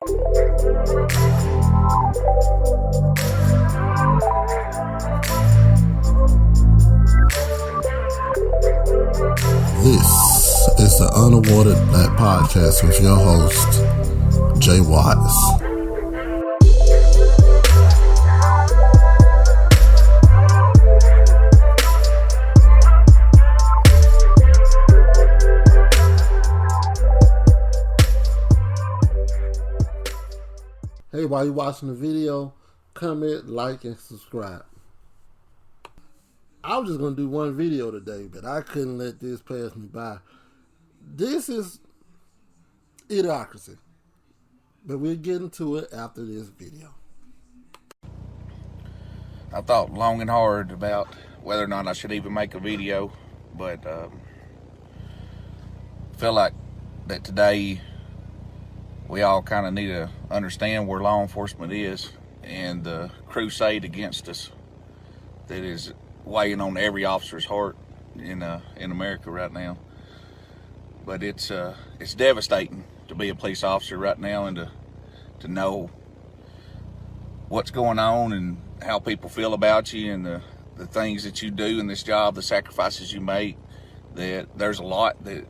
This is the Unawarded Black Podcast with your host, Jay Watts. Hey, while you're watching the video, comment, like, and subscribe. I was just going to do one video today, but I couldn't let this pass me by. This is idiocracy. But we'll get into it after this video. I thought long and hard about whether or not I should even make a video, but feel like that today we all kind of need to understand where law enforcement is and the crusade against us that is weighing on every officer's heart in America right now. But it's devastating to be a police officer right now and to know what's going on and how people feel about you and the things that you do in this job, the sacrifices you make. That there's a lot that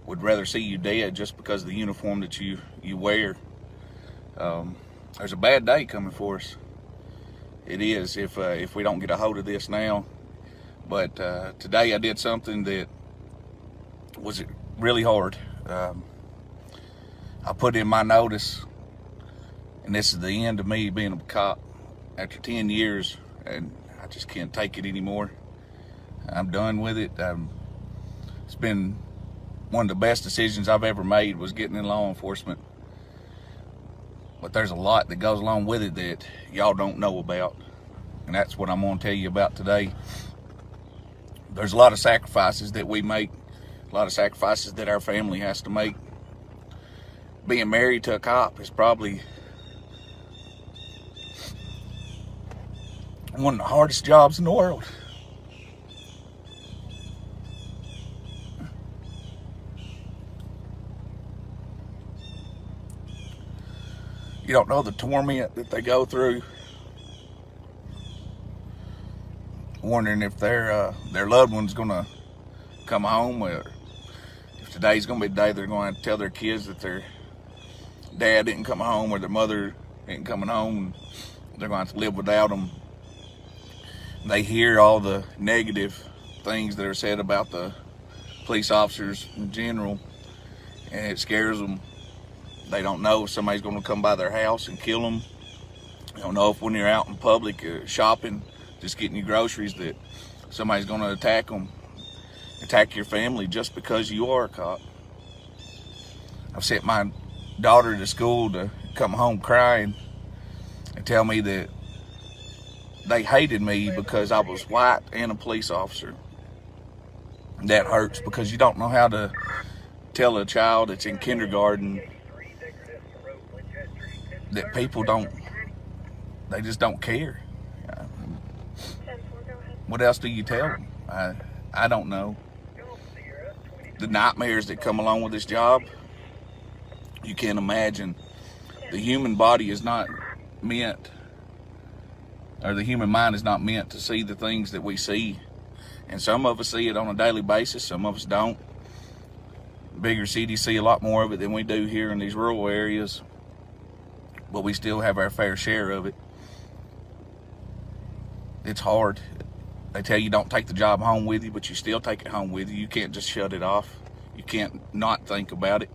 would rather see you dead just because of the uniform that you wear. There's a bad day coming for us. It is if we don't get a hold of this now. But today I did something that was really hard. I put in my notice, and this is the end of me being a cop after 10 years, and I just can't take it anymore. I'm done with it. It's been one of the best decisions I've ever made was getting in law enforcement. But there's a lot that goes along with it that y'all don't know about. And that's what I'm going to tell you about today. There's a lot of sacrifices that we make, a lot of sacrifices that our family has to make. Being married to a cop is probably one of the hardest jobs in the world. You don't know the torment that they go through, wondering if their loved one's gonna come home, or if today's gonna be the day they're going to tell their kids that their dad didn't come home or their mother ain't coming home. They're going to have to live without them. They hear all the negative things that are said about the police officers in general, and it scares them. They don't know if somebody's going to come by their house and kill them. They don't know if when you're out in public shopping, just getting your groceries, that somebody's going to attack them, attack your family just because you are a cop. I've sent my daughter to school to come home crying and tell me that they hated me because I was white and a police officer. That hurts because you don't know how to tell a child that's in kindergarten that people they just don't care. What else do you tell them? I don't know. The nightmares that come along with this job, you can't imagine. The human body is not meant, or the human mind is not meant to see the things that we see. And some of us see it on a daily basis, some of us don't. Bigger cities see a lot more of it than we do here in these rural areas, but we still have our fair share of it. It's hard. They tell you don't take the job home with you, but you still take it home with you. You can't just shut it off. You can't not think about it.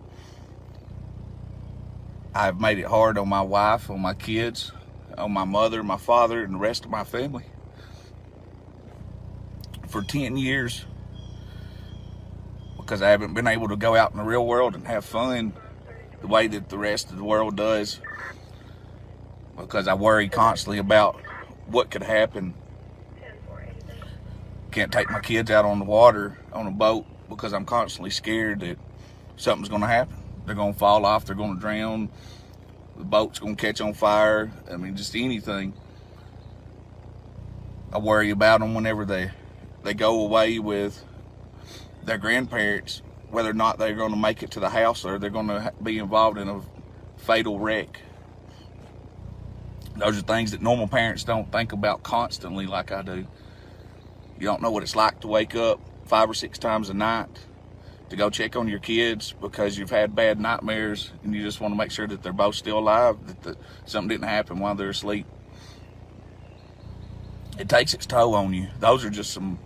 I've made it hard on my wife, on my kids, on my mother, my father, and the rest of my family. For 10 years, because I haven't been able to go out in the real world and have fun the way that the rest of the world does, because I worry constantly about what could happen. Can't take my kids out on the water on a boat because I'm constantly scared that something's going to happen. They're going to fall off, they're going to drown, the boat's going to catch on fire. I mean, just anything. I worry about them whenever they go away with their grandparents, whether or not they're going to make it to the house or they're going to be involved in a fatal wreck. Those are things that normal parents don't think about constantly like I do. You don't know what it's like to wake up 5 or 6 times a night to go check on your kids because you've had bad nightmares and you just want to make sure that they're both still alive, that something didn't happen while they're asleep. It takes its toll on you. Those are just some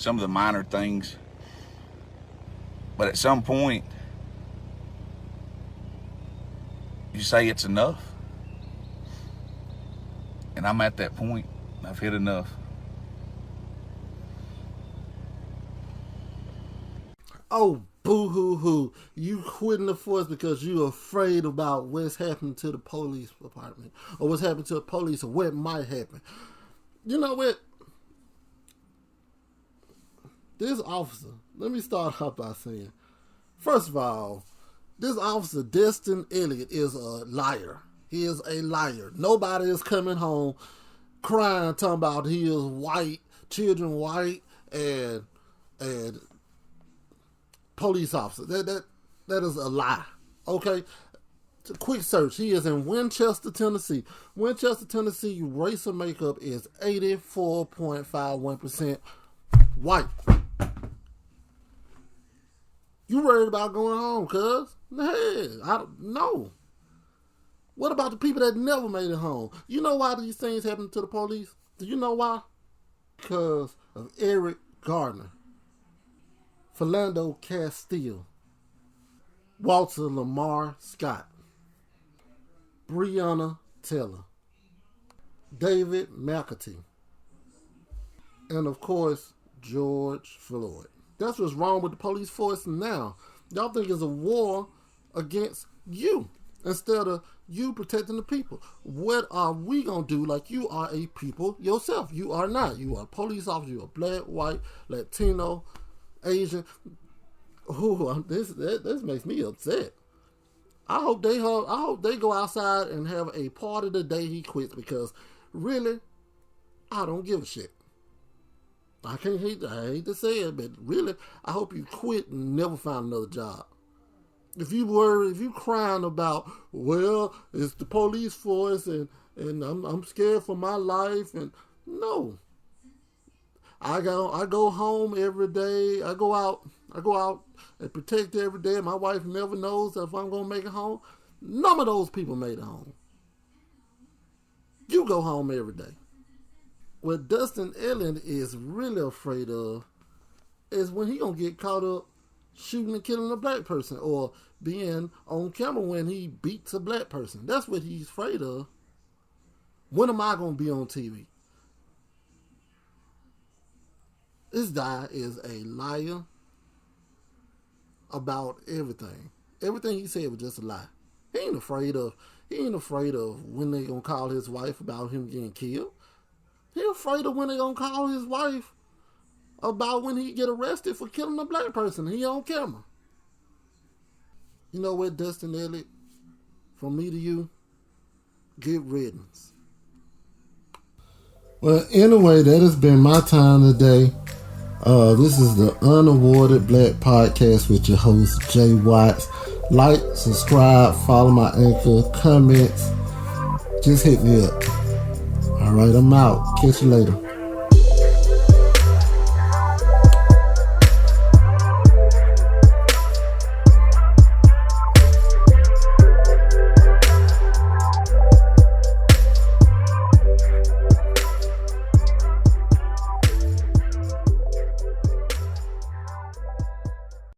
of the minor things. But at some point, you say it's enough. And I'm at that point. I've hit enough. Oh, boo-hoo-hoo. You quitting the force because you're afraid about what's happening to the police department or what's happening to the police or what might happen. You know what? This officer, let me start off by saying, first of all, this officer, Dustin Elliott, is a liar. He is a liar. Nobody is coming home crying, talking about he is white, children white, and police officer. That is a lie. Okay? Quick search. He is in Winchester, Tennessee. Winchester, Tennessee, racial makeup is 84.51% white. You worried about going home, cuz? Hey, I don't know. What about the people that never made it home? You know why these things happen to the police? Do you know why? Because of Eric Gardner, Philando Castile, Walter Lamar Scott, Breonna Taylor, David McAtee, and of course, George Floyd. That's what's wrong with the police force now. Y'all think it's a war against you instead of you protecting the people. What are we going to do like you are a people yourself? You are not. You are a police officer. You are black, white, Latino, Asian. Ooh, this makes me upset. I hope they go outside and have a party the day he quits because really, I don't give a shit. I hate to say it, but really, I hope you quit and never find another job. If you crying about, well, it's the police force and I'm scared for my life, and no. I go home every day. I go out and protect every day. My wife never knows if I'm gonna make it home. None of those people made it home. You go home every day. What Dustin Elliott is really afraid of is when he gonna get caught up shooting and killing a black person or being on camera when he beats a black person. That's what he's afraid of. When am I gonna be on TV? This guy is a liar about everything. Everything he said was just a lie. He ain't afraid of when they gonna call his wife about him getting killed. He afraid of when they gonna call his wife about when he get arrested for killing a black person. He on camera. You know what, Dustin Elliott? From me to you, get riddance. Well, anyway, that has been my time today. This is the Unawarded Black Podcast with your host, Jay Watts. Like, subscribe, follow my anchor, comments. Just hit me up. All right, I'm out. Catch you later.